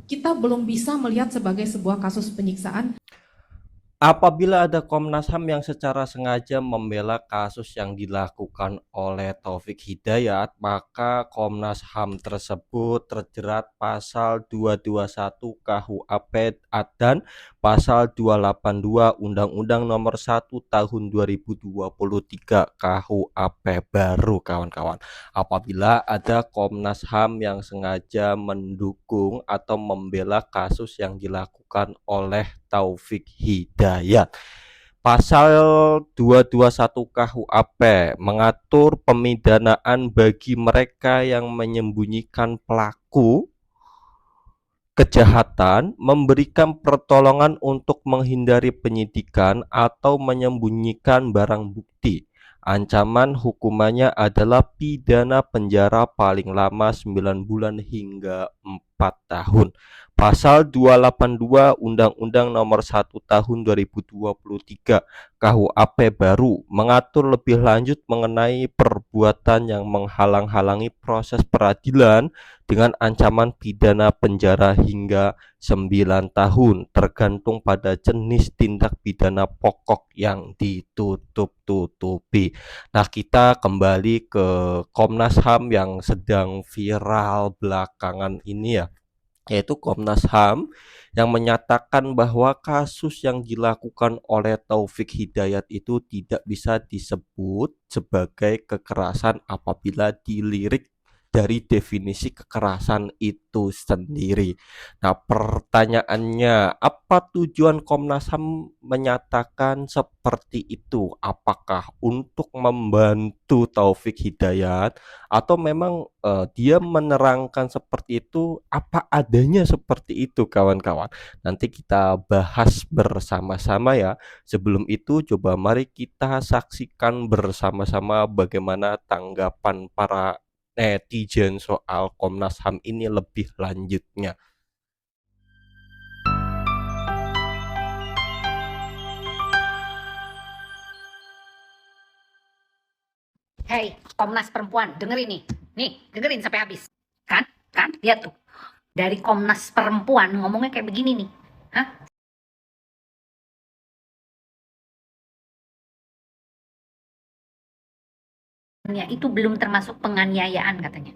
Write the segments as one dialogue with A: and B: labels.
A: kita belum bisa melihat sebagai sebuah kasus penyiksaan.
B: Apabila ada Komnas HAM yang secara sengaja membela kasus yang dilakukan oleh Taufik Hidayat, maka Komnas HAM tersebut terjerat pasal 221 KUHP dan pasal 282 Undang-Undang Nomor 1 Tahun 2023 KUHP baru, kawan-kawan. Apabila ada Komnas HAM yang sengaja mendukung atau membela kasus yang dilakukan oleh Taufik Hidayat. Pasal 221 KUHP mengatur pemidanaan bagi mereka yang menyembunyikan pelaku kejahatan, memberikan pertolongan untuk menghindari penyidikan atau menyembunyikan barang bukti. Ancaman hukumannya adalah pidana penjara paling lama 9 bulan hingga 4 tahun. Pasal 282 Undang-Undang Nomor 1 Tahun 2023 KUHP baru mengatur lebih lanjut mengenai perbuatan yang menghalang-halangi proses peradilan dengan ancaman pidana penjara hingga 9 tahun tergantung pada jenis tindak pidana pokok yang ditutup-tutupi. Nah, kita kembali ke Komnas HAM yang sedang viral belakangan ini ya, yaitu Komnas HAM yang menyatakan bahwa kasus yang dilakukan oleh Taufik Hidayat itu tidak bisa disebut sebagai kekerasan apabila dilirik dari definisi kekerasan itu sendiri. Nah, pertanyaannya, apa tujuan Komnas HAM menyatakan seperti itu? Apakah untuk membantu Taufik Hidayat atau memang dia menerangkan seperti itu apa adanya seperti itu, kawan-kawan? Nanti kita bahas bersama-sama ya. Sebelum itu coba mari kita saksikan bersama-sama bagaimana tanggapan para netizen soal Komnas HAM ini lebih lanjutnya.
C: Hei, Komnas Perempuan, dengerin nih. Nih, dengerin sampai habis. Kan, lihat tuh. Dari Komnas Perempuan ngomongnya kayak begini nih. Hah? Itu belum termasuk penganiayaan katanya.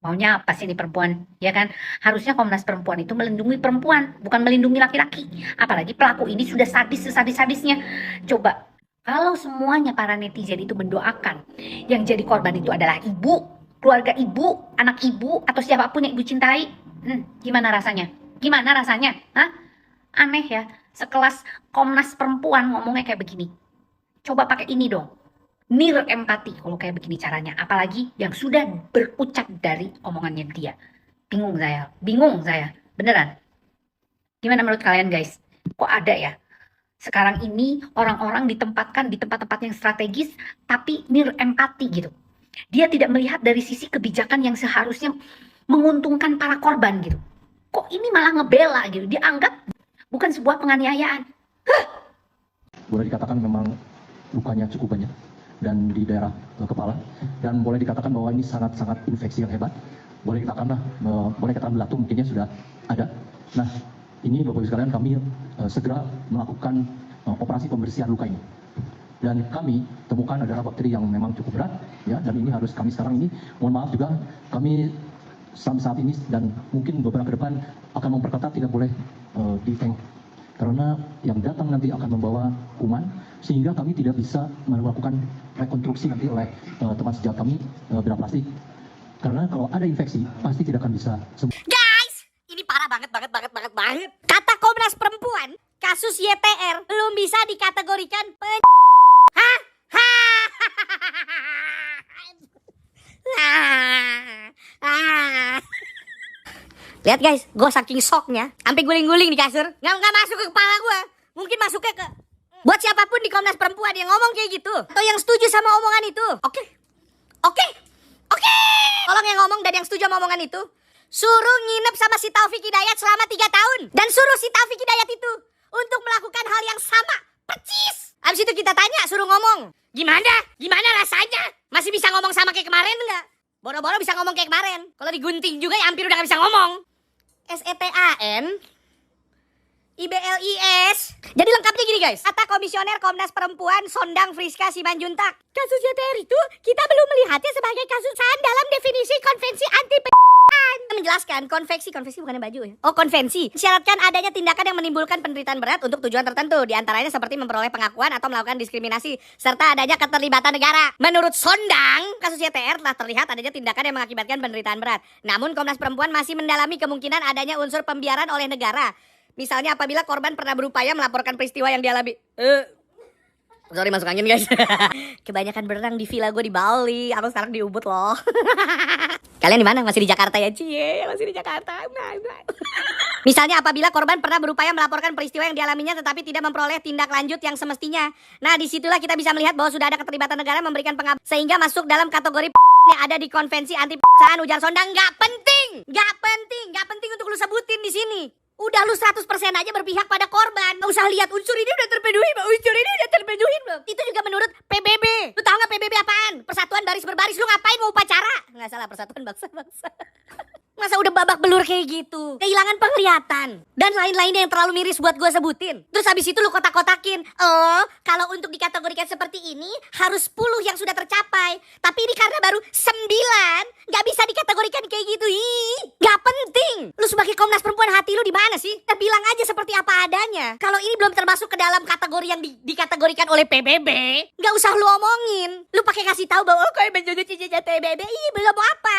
C: Maunya apa sih ini perempuan? Ya kan? Harusnya Komnas Perempuan itu melindungi perempuan, bukan melindungi laki-laki. Apalagi pelaku ini sudah sadis sesadis-sadisnya. Coba, kalau semuanya para netizen itu mendoakan yang jadi korban itu adalah ibu, keluarga ibu, anak ibu, atau siapapun yang ibu cintai, gimana rasanya? Gimana rasanya? Hah? Aneh ya, sekelas Komnas Perempuan ngomongnya kayak begini. Coba pakai ini dong. Nir empati kalau kayak begini caranya. Apalagi yang sudah berucap dari omongannya dia. Bingung saya. Beneran. Gimana menurut kalian guys? Kok ada ya? Sekarang ini orang-orang ditempatkan di tempat-tempat yang strategis, tapi nir empati gitu. Dia tidak melihat dari sisi kebijakan yang seharusnya menguntungkan para korban gitu. Kok ini malah ngebela gitu. Dia anggap bukan sebuah penganiayaan.
D: Boleh dikatakan memang lukanya cukup banyak dan di daerah kepala, dan boleh dikatakan bahwa ini sangat-sangat infeksi yang hebat. Boleh dikatakan belatung mungkinnya sudah ada. Nah, ini Bapak Ibu sekalian, kami segera melakukan operasi pembersihan luka ini. Dan kami temukan adalah bakteri yang memang cukup berat, ya. Dan ini harus kami sekarang ini, mohon maaf juga, kami saat ini dan mungkin beberapa ke depan akan memperketat, tidak boleh di-tank. Karena yang datang nanti akan membawa kuman, sehingga kami tidak bisa melakukan rekonstruksi nanti oleh teman sejawat kami bedah plastik. Karena kalau ada infeksi, pasti tidak akan bisa sembuh.
E: Guys, ini parah banget. Kata Komnas Perempuan, kasus YTR belum bisa dikategorikan Hah? Lihat guys, gue saking shocknya, sampai guling-guling di kasur, nggak masuk ke kepala gue. Mungkin masuknya ke buat siapapun di Komnas Perempuan yang ngomong kayak gitu, atau yang setuju sama omongan itu. Oke. Tolong yang ngomong dan yang setuju sama omongan itu, suruh nginep sama si Taufik Hidayat selama 3 tahun. Dan suruh si Taufik Hidayat itu untuk melakukan hal yang sama, percis. Abis itu kita tanya, suruh ngomong, Gimana rasanya? Masih bisa ngomong sama kayak kemarin enggak? Boro-boro bisa ngomong kayak kemarin. Kalau digunting juga ya hampir udah gak bisa ngomong. SETAN IBLIS. Jadi lengkapnya gini guys. Kata Komisioner Komnas Perempuan Sondang Friska Simanjuntak, kasus YTR itu kita belum melihatnya sebagai kasus kesalahan dalam definisi konvensi anti menjelaskan konvensi bukannya baju ya. Oh, konvensi syaratkan adanya tindakan yang menimbulkan penderitaan berat untuk tujuan tertentu, diantaranya seperti memperoleh pengakuan atau melakukan diskriminasi serta adanya keterlibatan negara. Menurut Sondang, kasus YTR telah terlihat adanya tindakan yang mengakibatkan penderitaan berat. Namun Komnas Perempuan masih mendalami kemungkinan adanya unsur pembiaran oleh negara. Misalnya apabila korban pernah berupaya melaporkan peristiwa yang dialami. Sorry masuk angin guys. Kebanyakan berenang di villa gue di Bali. Aku sekarang di Ubud loh. Kalian di mana? Masih di Jakarta ya? Cie, masih di Jakarta. Misalnya apabila korban pernah berupaya melaporkan peristiwa yang dialaminya tetapi tidak memperoleh tindak lanjut yang semestinya. Nah, disitulah kita bisa melihat bahwa sudah ada keterlibatan negara memberikan pengabdian sehingga masuk dalam kategori yang ada di konvensi anti ujar Sondang. Nggak penting untuk lu sebutin di sini. Udah lu 100% aja berpihak pada korban. Gak usah lihat unsur ini udah terpenuhi belum. Itu juga menurut PBB. Lu tahu gak PBB apaan? Persatuan Baris Berbaris. Lu ngapain mau upacara? Nggak salah, Persatuan Bangsa-Bangsa. Masa udah babak belur kayak gitu? Kehilangan penglihatan. Dan lain-lainnya yang terlalu miris buat gue sebutin. Terus habis itu lu kotak-kotakin. Oh, kalau untuk dikategorikan seperti ini harus 10 yang sudah tercapai. Tapi ini karena baru 9, gak bisa dikategorikan kayak gitu. Ih, gak penting. Lu sebagai Komnas Perempuan, hati lu di mana sih? Kita bilang aja seperti apa adanya. Kalau ini belum termasuk ke dalam kategori yang dikategorikan oleh PBB, gak usah lu omongin. Lu pakai kasih tahu bahwa kayak menjadi cincin PBB. Ih, belum mau apa?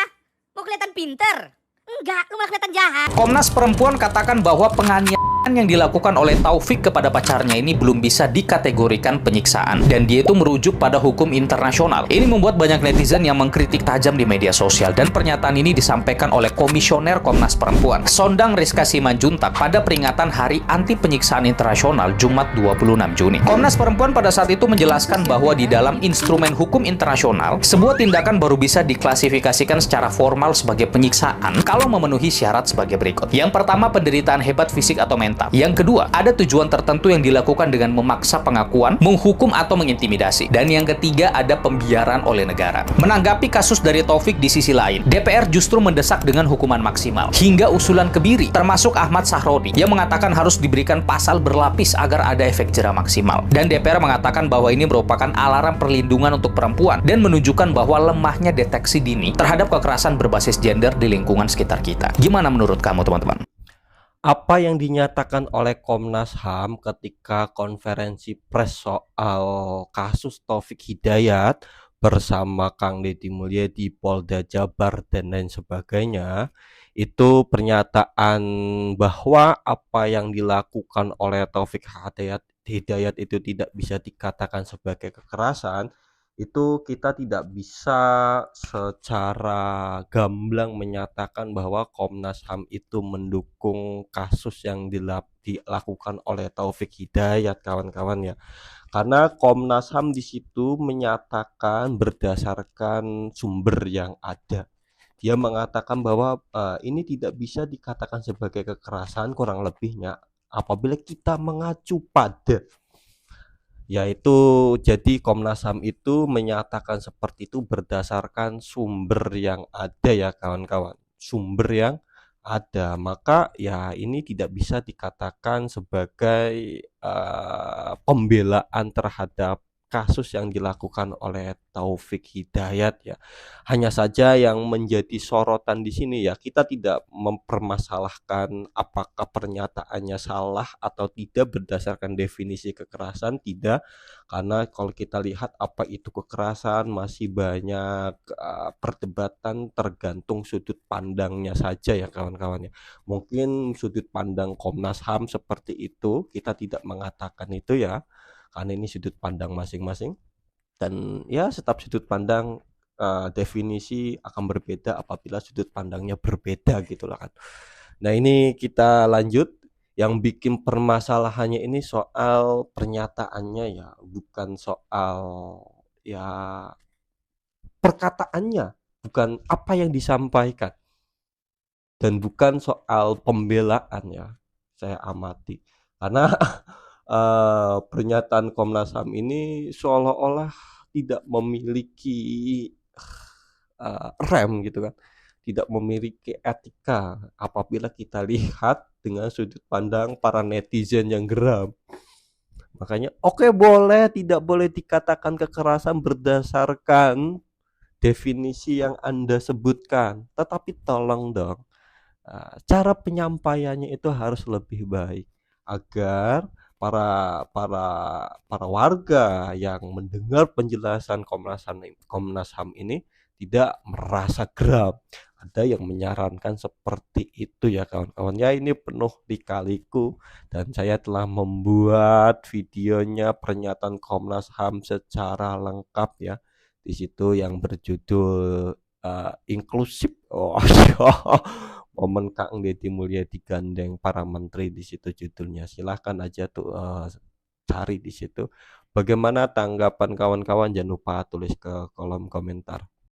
E: Mau kelihatan pinter? Enggak, lu malah kelihatan jahat.
F: Komnas Perempuan katakan bahwa penganiayaan yang dilakukan oleh Taufik kepada pacarnya ini belum bisa dikategorikan penyiksaan dan dia itu merujuk pada hukum internasional. Ini membuat banyak netizen yang mengkritik tajam di media sosial dan pernyataan ini disampaikan oleh Komisioner Komnas Perempuan Sondang Friska Simanjuntak pada peringatan Hari Anti Penyiksaan Internasional Jumat 26 Juni. Komnas Perempuan pada saat itu menjelaskan bahwa di dalam instrumen hukum internasional, sebuah tindakan baru bisa diklasifikasikan secara formal sebagai penyiksaan kalau memenuhi syarat sebagai berikut. Yang pertama, penderitaan hebat fisik atau mental. Yang kedua, ada tujuan tertentu yang dilakukan dengan memaksa pengakuan, menghukum atau mengintimidasi. Dan yang ketiga, ada pembiaran oleh negara. Menanggapi kasus dari Taufik di sisi lain, DPR justru mendesak dengan hukuman maksimal. Hingga usulan kebiri, termasuk Ahmad Sahroni, yang mengatakan harus diberikan pasal berlapis agar ada efek jera maksimal. Dan DPR mengatakan bahwa ini merupakan alarm perlindungan untuk perempuan dan menunjukkan bahwa lemahnya deteksi dini terhadap kekerasan berbasis gender di lingkungan sekitar kita. Gimana menurut kamu, teman-teman?
B: Apa yang dinyatakan oleh Komnas HAM ketika konferensi pers soal kasus Taufik Hidayat bersama Kang Deddy Mulyadi, Polda Jabar dan lain sebagainya, itu pernyataan bahwa apa yang dilakukan oleh Taufik Hidayat itu tidak bisa dikatakan sebagai kekerasan. Itu kita tidak bisa secara gamblang menyatakan bahwa Komnas HAM itu mendukung kasus yang dilakukan oleh Taufik Hidayat, kawan-kawan ya. Karena Komnas HAM di situ menyatakan berdasarkan sumber yang ada. Dia mengatakan bahwa ini tidak bisa dikatakan sebagai kekerasan kurang lebihnya apabila kita mengacu pada, yaitu jadi Komnas HAM itu menyatakan seperti itu berdasarkan sumber yang ada ya kawan-kawan, sumber yang ada, maka ya ini tidak bisa dikatakan sebagai pembelaan terhadap kasus yang dilakukan oleh Taufik Hidayat ya. Hanya saja yang menjadi sorotan di sini ya, kita tidak mempermasalahkan apakah pernyataannya salah atau tidak berdasarkan definisi kekerasan, tidak. Karena kalau kita lihat apa itu kekerasan, masih banyak perdebatan tergantung sudut pandangnya saja ya kawan-kawan ya. Mungkin sudut pandang Komnas HAM seperti itu, kita tidak mengatakan itu ya, karena ini sudut pandang masing-masing. Dan ya setiap sudut pandang definisi akan berbeda apabila sudut pandangnya berbeda gitulah kan. Nah ini kita lanjut. Yang bikin permasalahannya ini soal pernyataannya ya, bukan soal ya perkataannya, bukan apa yang disampaikan, dan bukan soal pembelaan ya. Saya amati karena pernyataan Komnas HAM ini seolah-olah tidak memiliki rem gitu kan, tidak memiliki etika apabila kita lihat dengan sudut pandang para netizen yang geram. Makanya oke, boleh, tidak boleh dikatakan kekerasan berdasarkan definisi yang Anda sebutkan, tetapi tolong dong, cara penyampaiannya itu harus lebih baik agar para warga yang mendengar penjelasan Komnas HAM ini tidak merasa geram. Ada yang menyarankan seperti itu ya kawan-kawan. Ya, ini penuh lika-liku dan saya telah membuat videonya pernyataan Komnas HAM secara lengkap ya. Di situ yang berjudul inklusif. Oh, momen Kang Deddy Mulyadi digandeng para menteri, di situ judulnya. Silahkan aja tuh cari di situ. Bagaimana tanggapan kawan-kawan? Jangan lupa tulis ke kolom komentar.